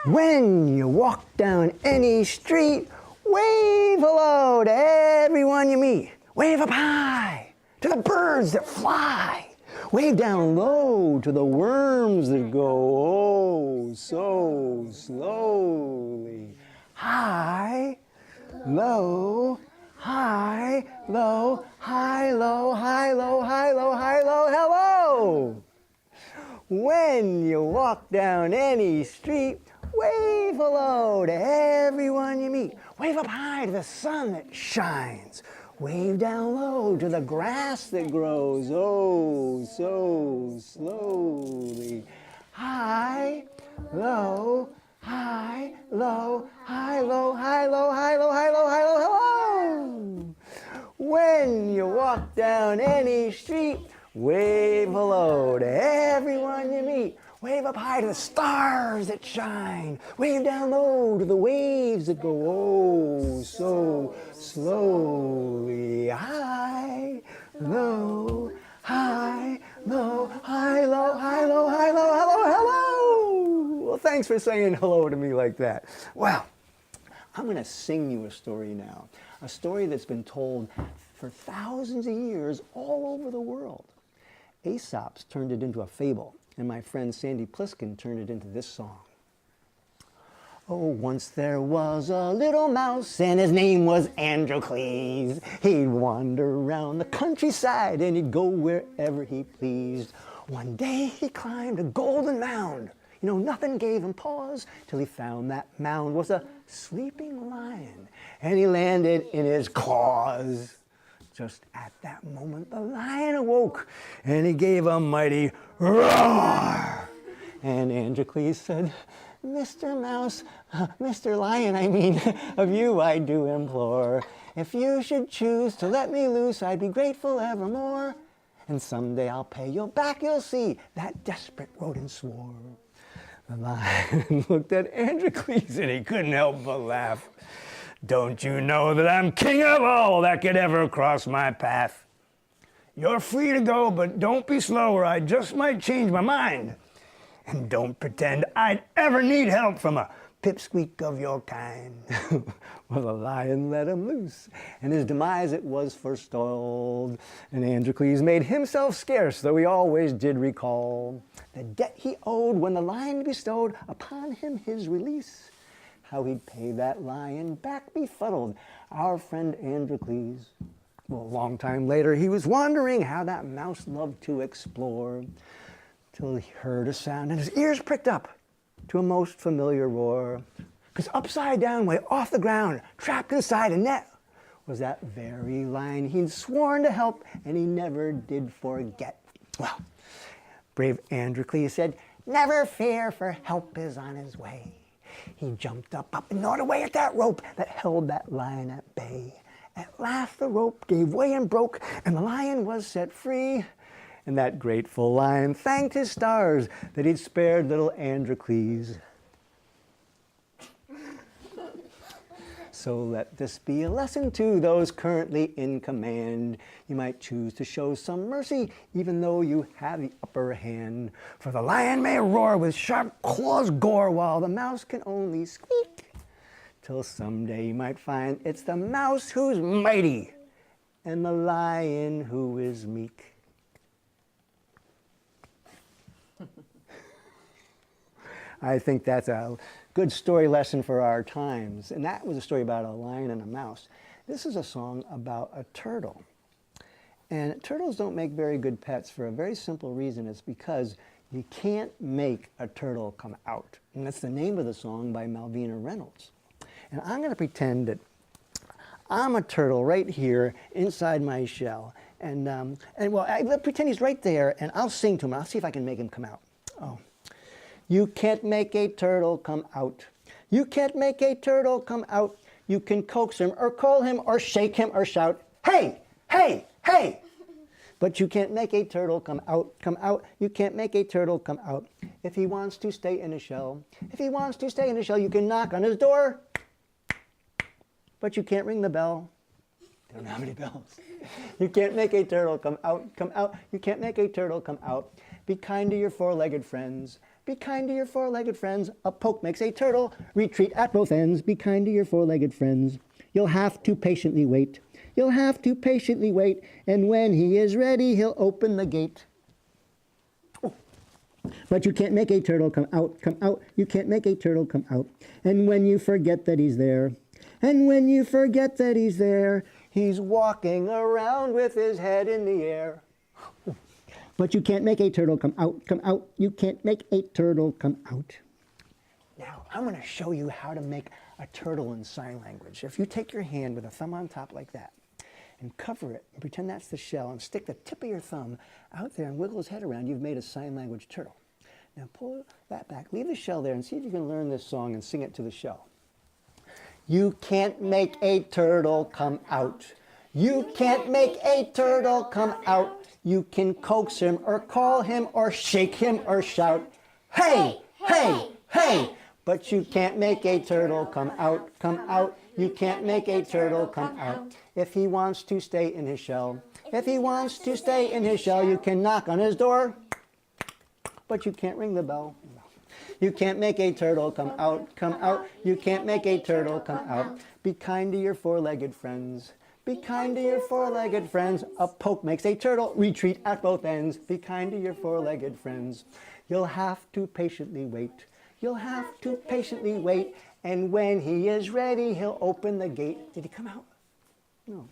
When you walk down any street, wave hello to everyone you meet. Wave up high to the birds that fly. Wave down low to the worms that go oh so slowly. High, low, high, low, high, low, high, low, high, low, high, low, hello. When you walk down any street, wave hello to everyone you meet. Wave up high to the sun that shines. Wave down low to the grass that grows oh so slowly. High, low, high, low, high, low, high, low, high, low, high, low, high, low, hello. When you walk down any street, wave hello to everyone you meet. Wave up high to the stars that shine. Wave down low to the waves that go oh so slowly. High, low, high, low, high, low, high, low, high, low, hello, hello. Well, thanks for saying hello to me like that. Well, I'm going to sing you a story now. A story that's been told for thousands of years all over the world. Aesop's turned it into a fable, and my friend Sandy Pliskin turned it into this song. Oh, once there was a little mouse, and his name was Androcles. He'd wander around the countryside, and he'd go wherever he pleased. One day he climbed a golden mound. You know, nothing gave him pause till he found that mound was a sleeping lion, and he landed in his claws. Just at that moment, the lion awoke, and he gave a mighty roar. And Androcles said, Mr. Mouse, Mr. Lion, I mean, of you I do implore. If you should choose to let me loose, I'd be grateful evermore. And someday I'll pay you back, you'll see, that desperate rodent swore. The lion looked at Androcles, and he couldn't help but laugh. Don't you know that I'm king of all that could ever cross my path? You're free to go, but don't be slow or I just might change my mind. And don't pretend I'd ever need help from a pipsqueak of your kind. Well, the lion let him loose, and his demise it was forestalled. And Androcles made himself scarce, though he always did recall the debt he owed when the lion bestowed upon him his release. How he'd pay that lion back befuddled our friend Androcles. Well, a long time later, he was wondering how that mouse loved to explore, till he heard a sound and his ears pricked up to a most familiar roar. 'Cause upside down, way off the ground, trapped inside a net, was that very lion he'd sworn to help, and he never did forget. Well, brave Androcles said, never fear, for help is on his way. He jumped up and gnawed away at that rope that held that lion at bay. At last the rope gave way and broke, and the lion was set free. And that grateful lion thanked his stars that he'd spared little Androcles. So let this be a lesson to those currently in command. You might choose to show some mercy, even though you have the upper hand. For the lion may roar with sharp claws gore, while the mouse can only squeak. Till someday you might find it's the mouse who's mighty, and the lion who is meek. I think that's a good story lesson for our times. And that was a story about a lion and a mouse. This is a song about a turtle. And turtles don't make very good pets for a very simple reason. It's because you can't make a turtle come out. And that's the name of the song by Malvina Reynolds. And I'm going to pretend that I'm a turtle right here inside my shell. And well, I'll pretend he's right there, and I'll sing to him. I'll see if I can make him come out. Oh. You can't make a turtle come out. You can't make a turtle come out. You can coax him or call him or shake him or shout, hey, hey, hey. But you can't make a turtle come out, come out. You can't make a turtle come out. If he wants to stay in a shell, if he wants to stay in a shell, you can knock on his door, but you can't ring the bell. I don't know how many bells. You can't make a turtle come out, come out. You can't make a turtle come out. Be kind to your four-legged friends. Be kind to your four-legged friends. A poke makes a turtle retreat at both ends. Be kind to your four-legged friends. You'll have to patiently wait. You'll have to patiently wait. And when he is ready, he'll open the gate. Oh. But you can't make a turtle come out, come out. You can't make a turtle come out. And when you forget that he's there, and when you forget that he's there, he's walking around with his head in the air. But you can't make a turtle come out, come out. You can't make a turtle come out. Now, I'm going to show you how to make a turtle in sign language. If you take your hand with a thumb on top like that, and cover it, and pretend that's the shell, and stick the tip of your thumb out there and wiggle his head around, you've made a sign language turtle. Now pull that back, leave the shell there, and see if you can learn this song and sing it to the shell. You can't make a turtle come out. You can't make a turtle come out. You can coax him or call him or shake him or shout, hey, hey, hey. But you can't make a turtle come out, come out. You can't make a turtle come out. If he wants to stay in his shell, if he wants to stay in his shell, you can knock on his door, but you can't ring the bell. You can't make a turtle come out, come out. You can't make a turtle come out. Be kind to your four-legged friends. Be kind to your four-legged friends. A poke makes a turtle retreat at both ends. Be kind to your four-legged friends. You'll have to patiently wait. You'll have to patiently wait. And when he is ready, he'll open the gate. Did he come out? No.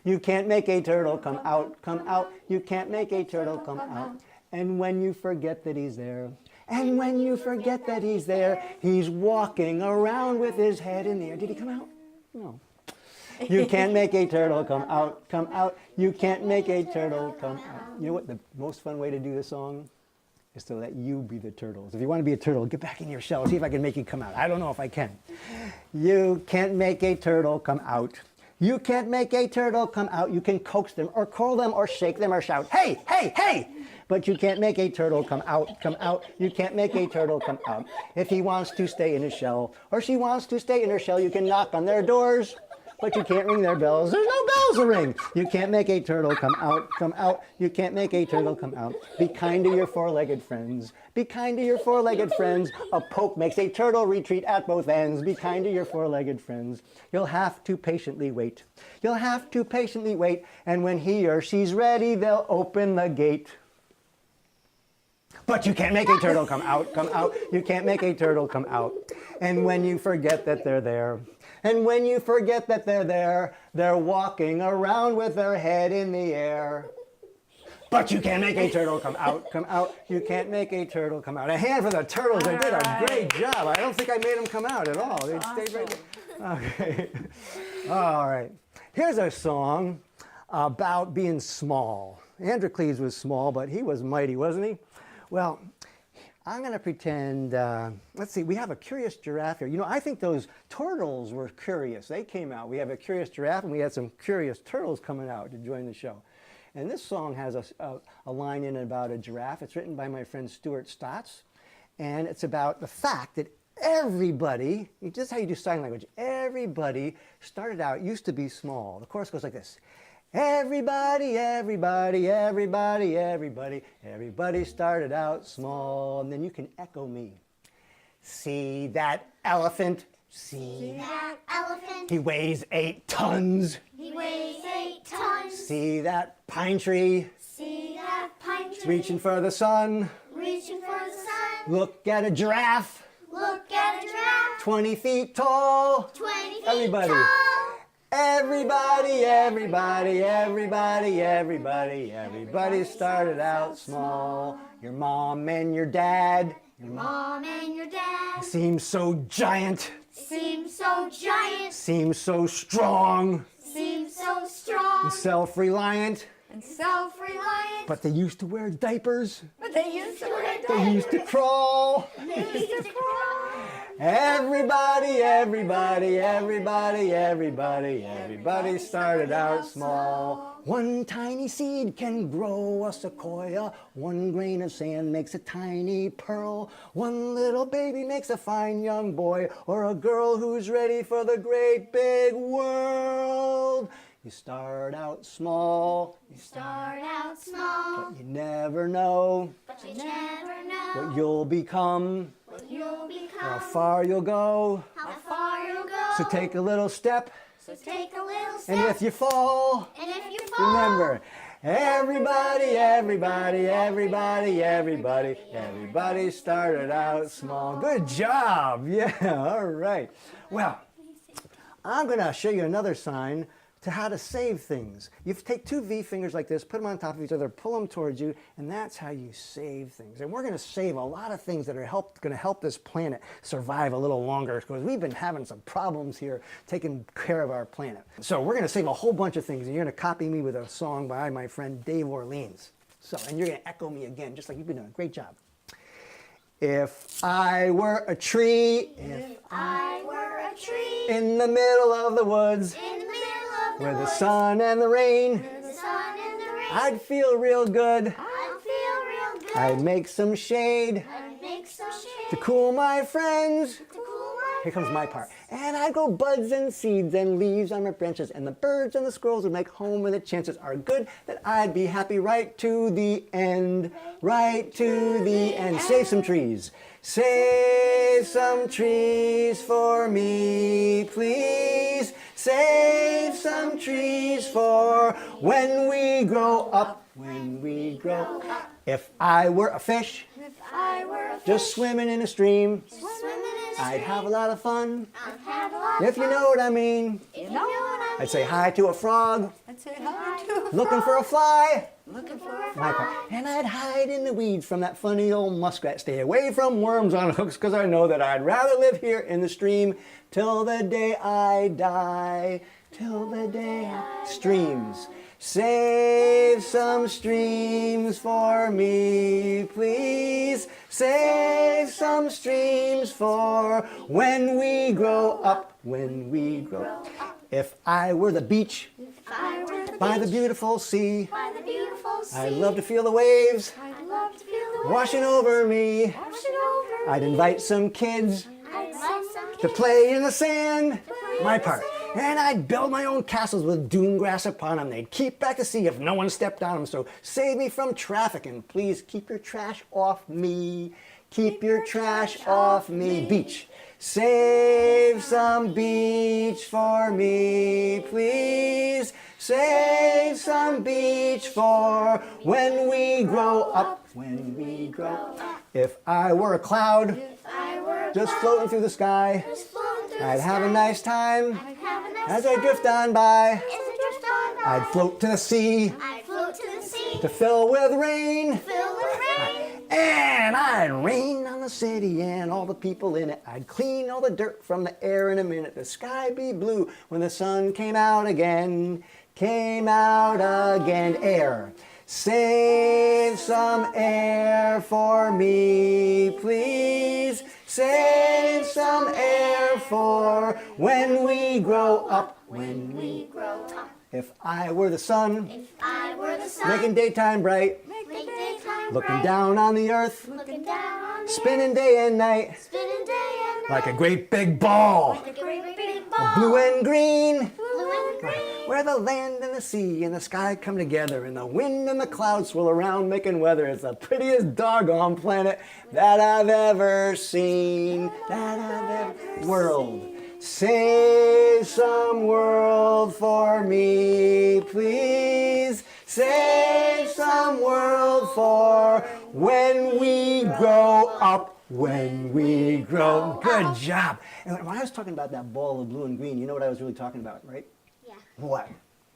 You can't make a turtle come out, come out. You can't make a turtle come out. And when you forget that he's there, and when you forget that he's there, he's walking around with his head in the air. Did he come out? No. You can't make a turtle come out, come out. You can't make a turtle come out. You know what the most fun way to do this song is to let you be the turtles. If you want to be a turtle, get back in your shell. See if I can make you come out. I don't know if I can. You can't make a turtle come out. You can't make a turtle come out. You can coax them or call them or shake them or shout, hey, hey, hey. But you can't make a turtle come out, come out. You can't make a turtle come out. If he wants to stay in his shell or she wants to stay in her shell, you can knock on their doors, but you can't ring their bells. There's no bells to ring. You can't make a turtle come out, come out. You can't make a turtle come out. Be kind to your four-legged friends. Be kind to your four-legged friends. A poke makes a turtle retreat at both ends. Be kind to your four-legged friends. You'll have to patiently wait. You'll have to patiently wait. And when he or she's ready, they'll open the gate. But you can't make a turtle come out, come out. You can't make a turtle come out. And when you forget that they're there, and when you forget that they're there, they're walking around with their head in the air. But you can't make a turtle come out, come out. You can't make a turtle come out. A hand for the turtles. They did a great job. I don't think I made them come out at all. They stayed right there. Okay. All right. Here's a song about being small. Androcles was small, but he was mighty, wasn't he? Well, I'm going to pretend, let's see, we have a curious giraffe here. You know, I think those turtles were curious. They came out. We have a curious giraffe, and we had some curious turtles coming out to join the show. And this song has a line in it about a giraffe. It's written by my friend Stuart Stotts, and it's about the fact that everybody, this is how you do sign language, everybody started out, used to be small. The chorus goes like this. Everybody, everybody, everybody, everybody, everybody started out small. And then you can echo me. See that elephant? See that elephant? He weighs 8 tons. He weighs 8 tons. See that pine tree? See that pine tree? It's reaching for the sun. Reaching for the sun. Look at a giraffe. Look at a giraffe. 20 feet tall. 20 feet everybody. Tall. Everybody, everybody, everybody, everybody, everybody started out small. Your mom and your dad. Your mom and your dad. Seems so giant. Seems so giant. Seems so strong. Seems so strong. And self-reliant. And self-reliant. But they used to wear diapers. But they used to wear diapers. They used to crawl. They used to crawl. Everybody, everybody, everybody, everybody, everybody started out small. One tiny seed can grow a sequoia. One grain of sand makes a tiny pearl. One little baby makes a fine young boy or a girl who's ready for the great big world. You start out small. You start out small. But you never know. But you never know. What you'll become. What you'll become. How far you'll go. How far you'll go. So take a little step. So take a little step. And if you fall. And if you fall. Remember. Everybody, everybody, everybody, everybody, everybody started out small. Good job. Yeah, all right. Well, I'm going to show you another sign to how to save things. You take two V fingers like this, put them on top of each other, pull them towards you, and that's how you save things. And we're going to save a lot of things that are going to help this planet survive a little longer, because we've been having some problems here taking care of our planet. So we're going to save a whole bunch of things, and you're going to copy me with a song by my friend Dave Orleans. So, and you're going to echo me again, just like you've been doing. Great job. If I were a tree, If I were a tree. in the middle of the woods, In the middle of the where the woods. sun and the rain, Where the sun and the rain. I'd feel real good. I'd feel real good. I'd make some shade I'd make some shade. to cool my friends. To cool my Here comes my friends. part. And I'd grow buds and seeds and leaves on my branches, and the birds and the squirrels would make home, and the chances are good that I'd be happy right to the end. Right to the end. Save some trees. Save some trees for me, please. Save some trees for when we grow up. When we grow up. If I were a fish, If I were a fish. just swimming in a stream, Swimming in a I'd stream. have a lot of fun. I'd have a lot If of you fun. know what I mean. If you know what I mean. I'd say hi to a frog, I'd say hi to looking for a fly. Looking for a My fly. part. And I'd hide in the weeds from that funny old muskrat. Stay away from worms on hooks, because I know that I'd rather live here in the stream till the day I die. Till the day I... Streams. Save some streams for me, please. Save some streams for when we grow up. When we grow up. If I were the beach If I were the by the beach. beautiful sea, By the beautiful sea. I'd love to feel the waves I'd love to feel the washing waves over me. washing over I'd me. invite some kids I'd invite some to kids play in the sand. play My in the part. sand. And I'd build my own castles with dune grass upon them. They'd keep back the sea if no one stepped on them. So save me from traffic, and please keep your trash off me. Keep your trash off me. Beach. Save some beach for me, please. Save some beach for when we grow up. When we grow up. If I were a cloud, If I were a just cloud, floating through the sky, just floating through I'd the have a sky. nice time I'd have a nice as I time. drift on by. As I drift on by. I'd float to the sea I'd float to the sea. to fill with rain. Fill with rain. And I'd rain on the city and all the people in it. I'd clean all the dirt from the air in a minute. The sky be blue when the sun came out again. Came out again. Air. Save some air for me, please. Save some air for when we grow up. When we Grow up. If I were the sun, If I were the sun. making daytime bright, Make daytime looking bright. down on the earth, Looking down on the spinning earth. day and night, Spinning day and night. like a great big ball, Like a great big ball. blue and green, Blue and green. where the land and the sea and the sky come together, and the wind and the clouds swirl around making weather. It's the prettiest doggone planet that I've ever seen. That I've ever... World. Save some world for me, please. Save some world for when we grow up. When we grow. Good job. And when I was talking about that ball of blue and green, you know what I was really talking about, right? Yeah. What?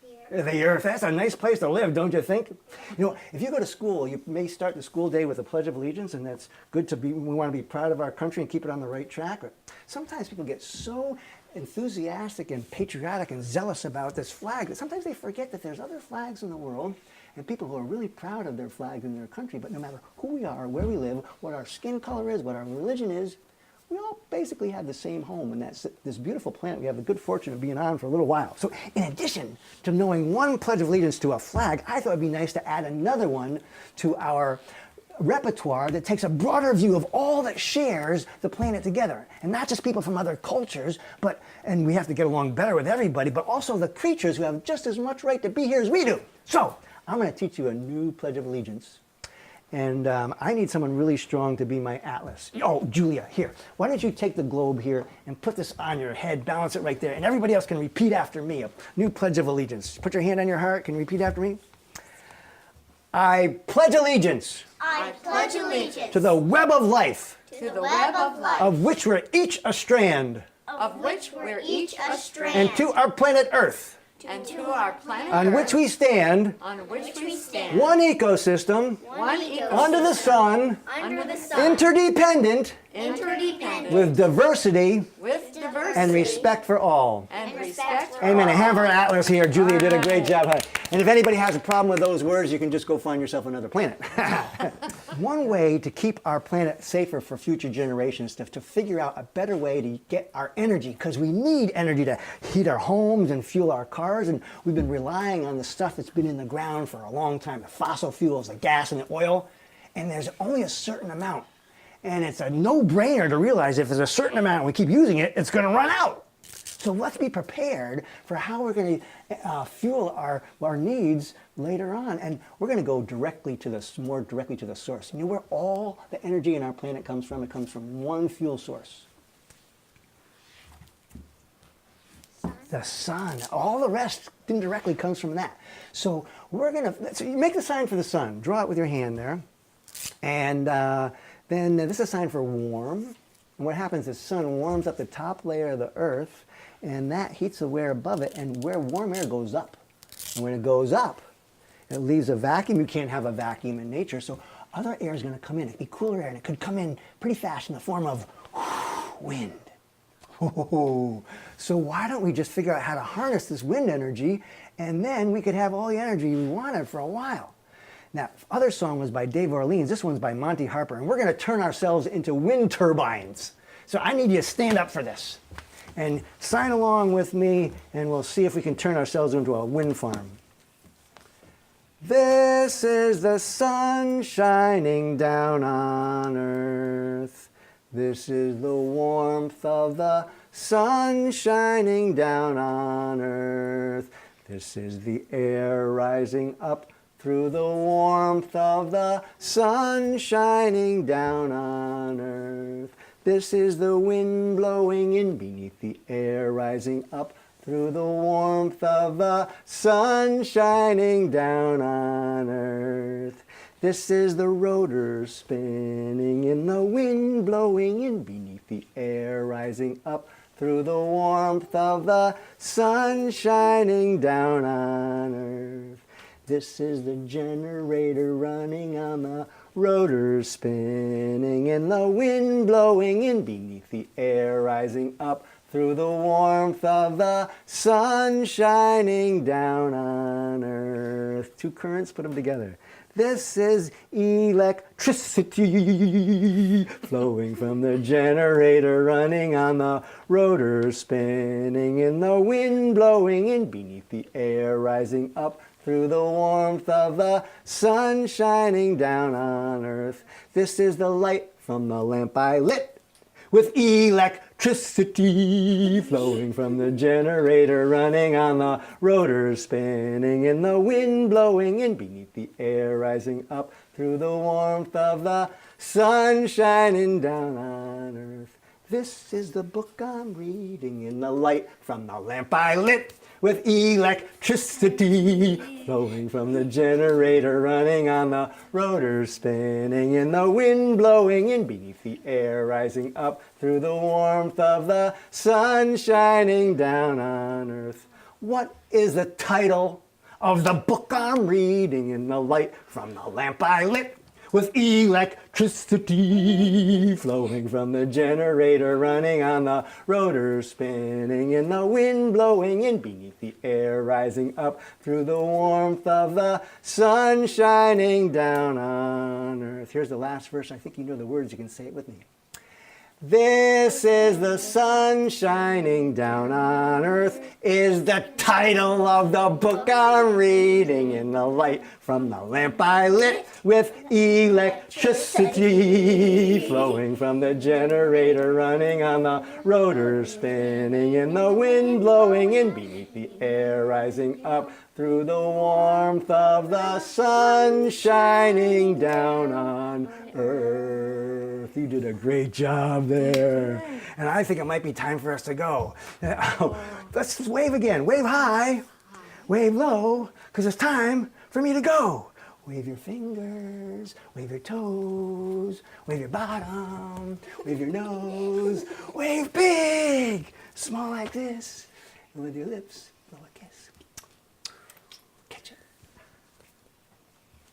Here. The earth. That's a nice place to live, don't you think? You know, if you go to school, you may start the school day with a Pledge of Allegiance, and that's good to be. We want to be proud of our country and keep it on the right track. But sometimes people get so enthusiastic and patriotic and zealous about this flag that sometimes they forget that there's other flags in the world and people who are really proud of their flag and their country. But no matter who we are, where we live, what our skin color is, what our religion is, we all basically have the same home, and that's this beautiful planet we have the good fortune of being on for a little while. So in addition to knowing one Pledge of Allegiance to a flag, I thought it'd be nice to add another one to our repertoire that takes a broader view of all that shares the planet together. And not just people from other cultures, and we have to get along better with everybody, but also the creatures who have just as much right to be here as we do. So, I'm going to teach you a new Pledge of Allegiance. And I need someone really strong to be my atlas. Oh, Julia, here. Why don't you take the globe here and put this on your head, balance it right there, and everybody else can repeat after me. A new Pledge of Allegiance. Put your hand on your heart. Can you repeat after me? I pledge allegiance. I pledge allegiance To the web of life. to the web of life, Of which we're each a strand. of which we're each a strand, And to our planet Earth. And to our planet On Earth, which we stand. on which we stand, One ecosystem. one ecosystem, Under the sun. under the sun, Interdependent. interdependent, With diversity. with diversity And respect for all. and respect for Amen. A all. hand for an atlas here. Julia did a great job. And if anybody has a problem with those words, you can just go find yourself another planet. One way to keep our planet safer for future generations is to figure out a better way to get our energy, because we need energy to heat our homes and fuel our cars. And we've been relying on the stuff that's been in the ground for a long time, the fossil fuels, the gas and the oil. And there's only a certain amount. And it's a no-brainer to realize if there's a certain amount and we keep using it, it's going to run out. So let's be prepared for how we're going to fuel our needs later on. And we're going to go more directly to the source. You know where all the energy in our planet comes from? It comes from one fuel source. The sun. All the rest indirectly comes from that. So you make the sign for the sun. Draw it with your hand there. And then this is a sign for warm. And what happens is the sun warms up the top layer of the earth, and that heats the air above it, and where warm air goes up. And when it goes up, it leaves a vacuum. You can't have a vacuum in nature, so other air is going to come in. It could be cooler air, and it could come in pretty fast in the form of wind. So why don't we just figure out how to harness this wind energy, and then we could have all the energy we wanted for a while. Now, other song was by Dave Orleans. This one's by Monty Harper, and we're going to turn ourselves into wind turbines. So I need you to stand up for this and sign along with me, and we'll see if we can turn ourselves into a wind farm. This is the sun shining down on earth. This is the warmth of the sun shining down on earth. This is the air rising up through the warmth of the sun shining down on earth. This is the wind blowing in beneath the air rising up through the warmth of the sun shining down on earth. This is the rotor spinning in the wind blowing in beneath the air rising up through the warmth of the sun shining down on earth. This is the generator running on the rotor spinning in the wind blowing in beneath the air rising up through the warmth of the sun shining down on earth. Two currents, put them together. This is electricity flowing from the generator running on the rotor spinning in the wind blowing in beneath the air rising up through the warmth of the sun shining down on earth. This is the light from the lamp I lit with electricity flowing from the generator running on the rotor spinning in the wind blowing in beneath the air rising up through the warmth of the sun shining down on earth. This is the book I'm reading in the light from the lamp I lit with electricity flowing from the generator running on the rotor spinning in the wind blowing in beneath the air rising up through the warmth of the sun shining down on earth. What is the title of the book I'm reading in the light from the lamp I lit with electricity flowing from the generator running on the rotor spinning in the wind blowing in beneath the air rising up through the warmth of the sun shining down on earth. Here's the last verse. I think you know the words. You can say it with me. This is the sun shining down on earth is the title of the book I'm reading. In the light from the lamp I lit with electricity flowing from the generator running on the rotor spinning in the wind blowing in beneath the air rising up through the warmth of the sun shining down on earth. You did a great job there. And I think it might be time for us to go. Let's wave again. Wave high, wave low, because it's time for me to go. Wave your fingers, wave your toes, wave your bottom, wave your nose, wave big, small like this, and with your lips, blow a kiss. Catch it.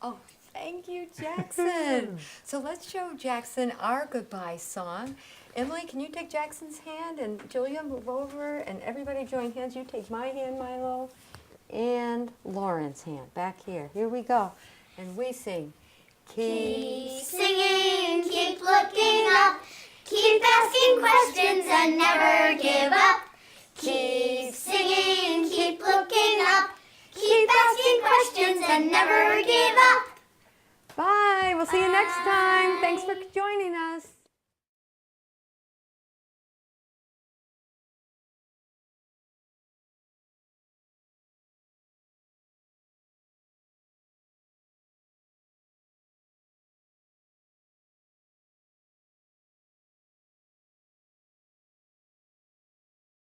Oh, thank you, Jackson. So let's show Jackson our goodbye song. Emily, can you take Jackson's hand, and Julia, move over, and everybody join hands. You take my hand, Milo, and Lauren's hand back here. Here we go. And we sing. Keep singing, keep looking up, keep asking questions and never give up. Keep singing, keep looking up, keep asking questions and never give up. Bye. We'll see you next time. Thanks for joining us.